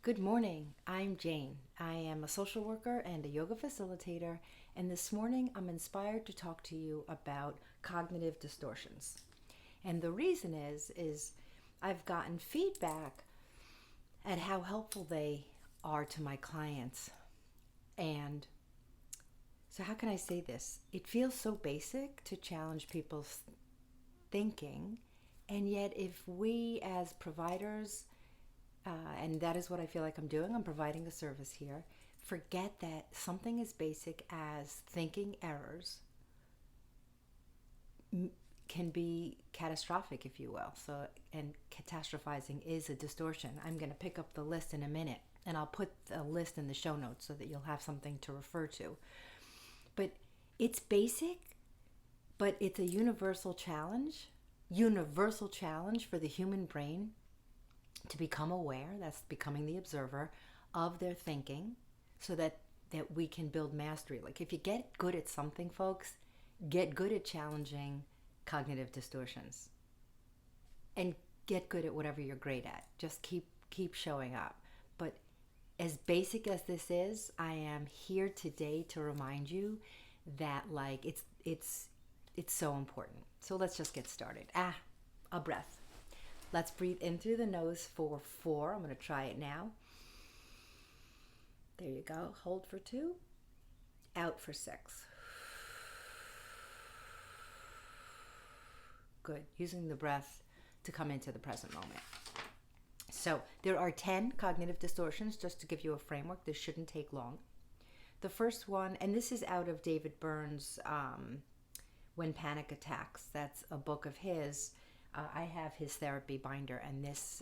Good morning. I'm Jane. I am a social worker and a yoga facilitator, and this morning I'm inspired to talk to you about cognitive distortions. And the reason is I've gotten feedback at how helpful they are to my clients. And so how can I say this? It feels so basic to challenge people's thinking, and yet if we as providers and that is what I feel like I'm doing. I'm providing a service here. Forget that something as basic as thinking errors can be catastrophic, if you will. So, and catastrophizing is a distortion. I'm going to pick up the list in a minute, and I'll put the list in the show notes so that you'll have something to refer to. But it's basic, but it's a universal challenge for the human brain to become aware, that's becoming the observer of their thinking, so that we can build mastery. Like if you get good at something, folks, get good at challenging cognitive distortions and get good at whatever you're great at. Just keep showing up. But as basic as this is, I am here today to remind you that like it's so important. So let's just get started. A breath. Let's breathe in through the nose for 4. I'm going to try it now. There you go. Hold for 2. Out for 6. Good. Using the breath to come into the present moment. So there are 10 cognitive distortions, just to give you a framework. This shouldn't take long. The first one, and this is out of David Burns' When Panic Attacks. That's a book of his. I have his therapy binder, and this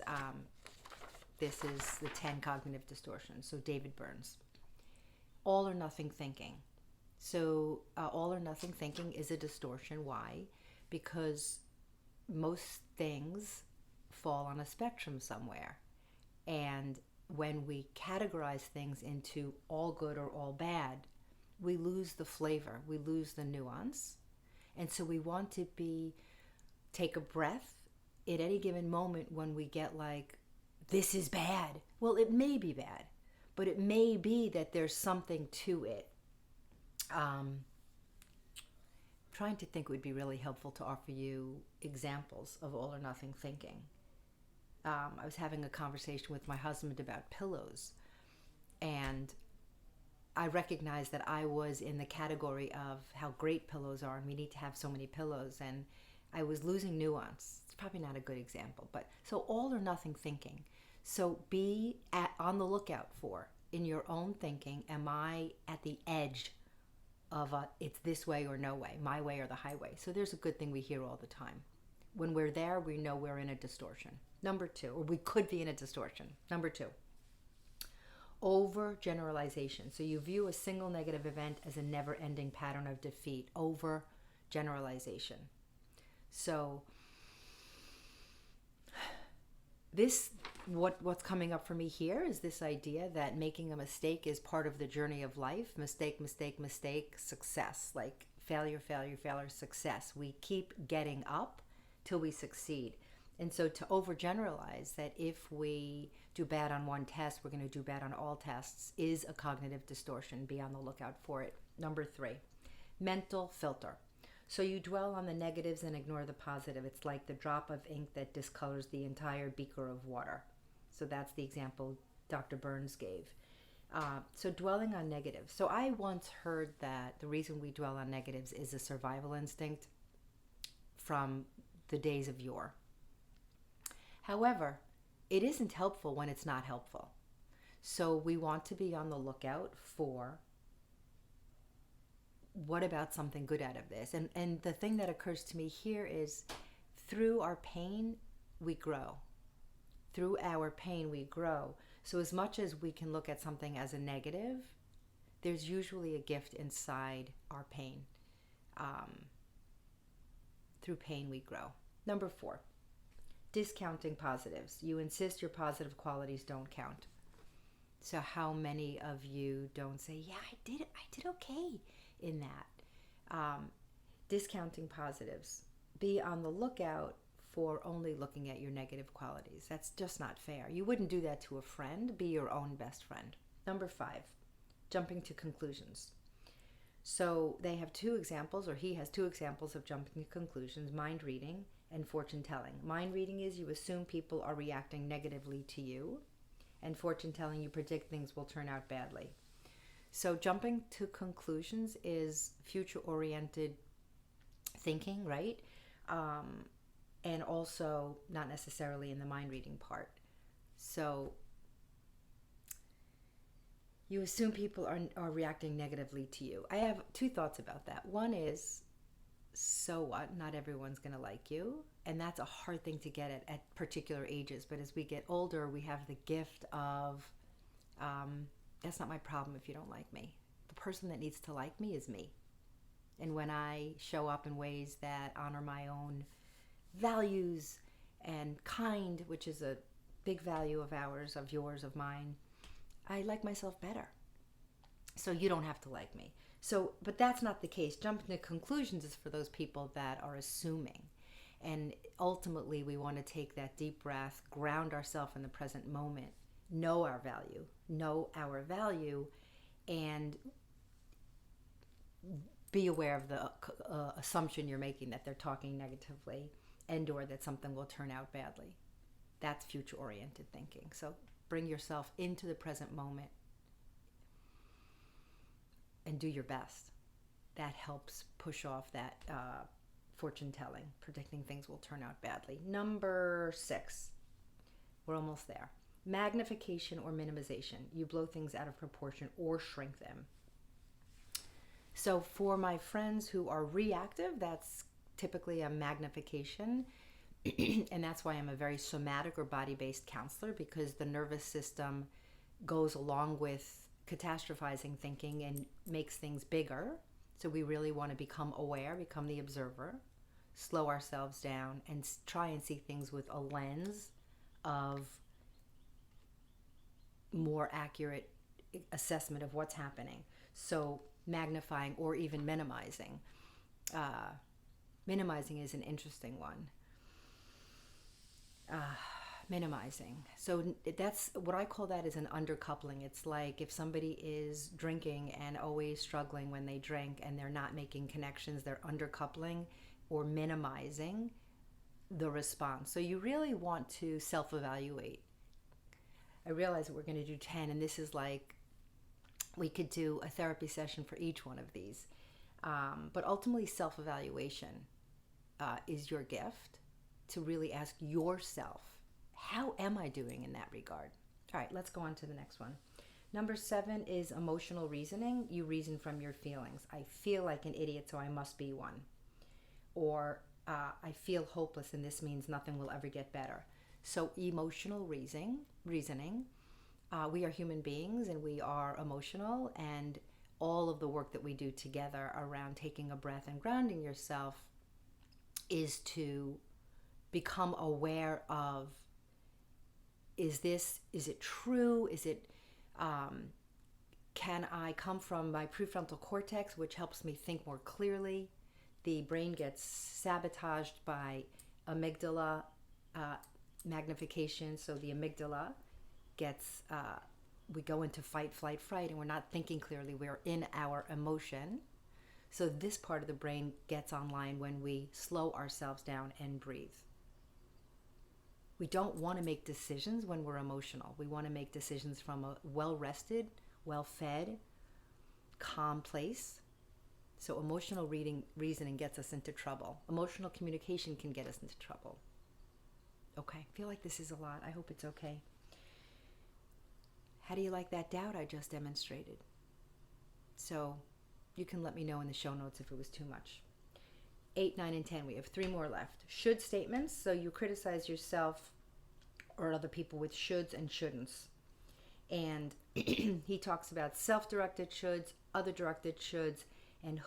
is the 10 cognitive distortions. So David Burns. All or nothing thinking. So all or nothing thinking is a distortion. Why? Because most things fall on a spectrum somewhere. And when we categorize things into all good or all bad, we lose the flavor. We lose the nuance. And so we want to take a breath at any given moment when we get like, this is bad. Well, it may be bad, but it may be that there's something to it. Trying to think would be really helpful to offer you examples of all or nothing thinking. I was having a conversation with my husband about pillows, and I recognized that I was in the category of how great pillows are and we need to have so many pillows, and I was losing nuance. It's probably not a good example, but so all or nothing thinking. So be on the lookout for, in your own thinking, am I at the edge of it's this way or no way, my way or the highway? So there's a good thing we hear all the time. When we're there, we know we're in a distortion. Number 2, or we could be in a distortion. Number 2, overgeneralization. So you view a single negative event as a never-ending pattern of defeat. Overgeneralization. So what's coming up for me here is this idea that making a mistake is part of the journey of life. Mistake, mistake, mistake, success. Like failure, failure, failure, success. We keep getting up till we succeed. And so to overgeneralize that if we do bad on one test, we're going to do bad on all tests is a cognitive distortion. Be on the lookout for it. Number 3, mental filter. So you dwell on the negatives and ignore the positive. It's like the drop of ink that discolors the entire beaker of water. So that's the example Dr. Burns gave. So dwelling on negatives. So I once heard that the reason we dwell on negatives is a survival instinct from the days of yore. However, it isn't helpful when it's not helpful. So we want to be on the lookout for what about something good out of this? And the thing that occurs to me here is through our pain, we grow. Through our pain, we grow. So as much as we can look at something as a negative, there's usually a gift inside our pain. Through pain, we grow. Number 4, discounting positives. You insist your positive qualities don't count. So how many of you don't say, yeah, I did okay in that? Discounting positives. Be on the lookout for only looking at your negative qualities. That's just not fair. You wouldn't do that to a friend. Be your own best friend. Number 5, jumping to conclusions. So they have 2 examples, or he has 2 examples of jumping to conclusions: mind reading and fortune telling. Mind reading is you assume people are reacting negatively to you, and fortune telling, you predict things will turn out badly. So jumping to conclusions is future oriented thinking, right? And also not necessarily in the mind reading part. So you assume people are reacting negatively to you. I have 2 thoughts about that. One is, so what? Not everyone's going to like you. And that's a hard thing to get at particular ages. But as we get older, we have the gift of, that's not my problem if you don't like me. The person that needs to like me is me. And when I show up in ways that honor my own values and kind, which is a big value of ours, of yours, of mine, I like myself better. So you don't have to like me. So, but that's not the case. Jumping to conclusions is for those people that are assuming. And ultimately, we want to take that deep breath, ground ourselves in the present moment, know our value, and be aware of the assumption you're making that they're talking negatively and or that something will turn out badly. That's future-oriented thinking. So bring yourself into the present moment and do your best. That helps push off that fortune telling, predicting things will turn out badly. Number 6, we're almost there. Magnification or minimization. You blow things out of proportion or shrink them. So for my friends who are reactive, that's typically a magnification. And that's why I'm a very somatic or body-based counselor, because the nervous system goes along with catastrophizing thinking and makes things bigger. So we really want to become aware, become the observer, slow ourselves down, and try and see things with a lens of more accurate assessment of what's happening. So magnifying or even minimizing. Minimizing is an interesting one. Minimizing. So that's what I call that is an undercoupling. It's like if somebody is drinking and always struggling when they drink and they're not making connections, they're undercoupling or minimizing the response. So you really want to self-evaluate. I realize that we're going to do 10, and this is like, we could do a therapy session for each one of these. But ultimately, self-evaluation is your gift to really ask yourself, how am I doing in that regard? All right, let's go on to the next one. Number 7 is emotional reasoning. You reason from your feelings. I feel like an idiot, so I must be one. Or I feel hopeless, and this means nothing will ever get better. So emotional reasoning. We are human beings, and we are emotional, and all of the work that we do together around taking a breath and grounding yourself is to become aware of, is it true? Is it, can I come from my prefrontal cortex, which helps me think more clearly? The brain gets sabotaged by amygdala magnification. So the amygdala gets, we go into fight, flight, fright, and we're not thinking clearly. We're in our emotion. So this part of the brain gets online when we slow ourselves down and breathe. We don't want to make decisions when we're emotional. We want to make decisions from a well-rested, well-fed, calm place. So emotional reasoning gets us into trouble. Emotional communication can get us into trouble. Okay, I feel like this is a lot. I hope it's okay. How do you like that doubt I just demonstrated? So you can let me know in the show notes if it was too much. 8, 9, and 10. We have 3 more left. Should statements. So you criticize yourself or other people with shoulds and shouldn'ts. And he talks about self-directed shoulds, other-directed shoulds, and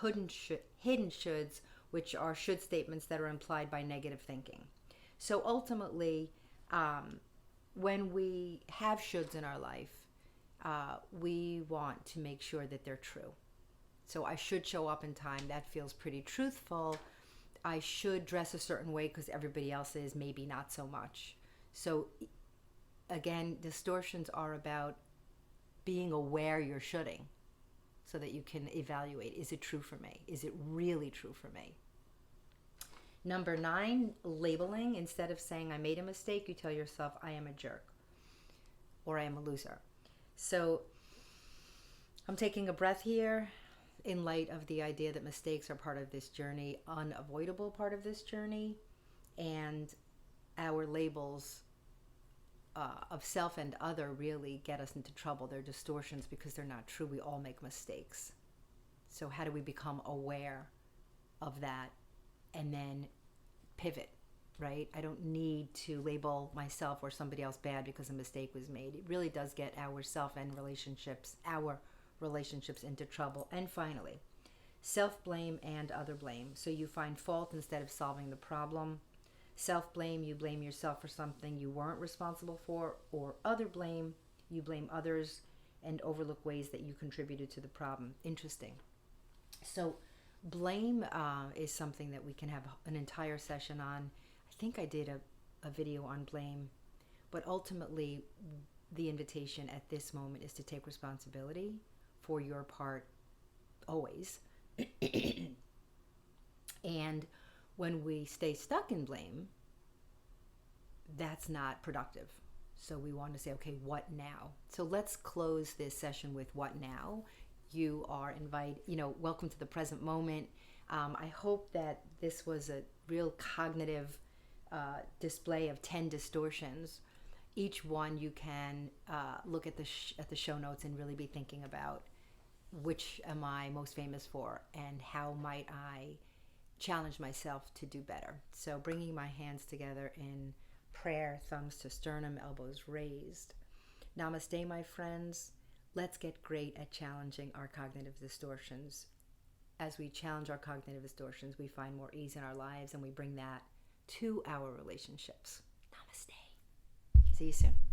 hidden shoulds, which are should statements that are implied by negative thinking. So ultimately, when we have shoulds in our life, we want to make sure that they're true. So I should show up in time. That feels pretty truthful. I should dress a certain way because everybody else is, maybe not so much. So again, distortions are about being aware you're shoulding so that you can evaluate, is it true for me? Is it really true for me? Number 9, labeling. Instead of saying I made a mistake, you tell yourself I am a jerk or I am a loser. So I'm taking a breath here in light of the idea that mistakes are part of this journey, unavoidable part of this journey, and our labels of self and other really get us into trouble. They're distortions because they're not true. We all make mistakes. So how do we become aware of that and then pivot, right? I don't need to label myself or somebody else bad because a mistake was made. It really does get our self and our relationships into trouble. And finally, self-blame and other blame. So you find fault instead of solving the problem. Self-blame, you blame yourself for something you weren't responsible for, or other blame, you blame others and overlook ways that you contributed to the problem. Interesting. So blame is something that we can have an entire session on. I think I did a video on blame, but ultimately the invitation at this moment is to take responsibility for your part always. And when we stay stuck in blame, that's not productive. So we want to say, okay, what now? So let's close this session with what now? You are invited, welcome to the present moment. I hope that this was a real cognitive display of 10 distortions. Each one you can look at the show notes and really be thinking about, which am I most famous for and how might I challenge myself to do better. So bringing my hands together in prayer, thumbs to sternum, elbows raised. Namaste, my friends. Let's get great at challenging our cognitive distortions. As we challenge our cognitive distortions, we find more ease in our lives and we bring that to our relationships. Namaste. See you soon.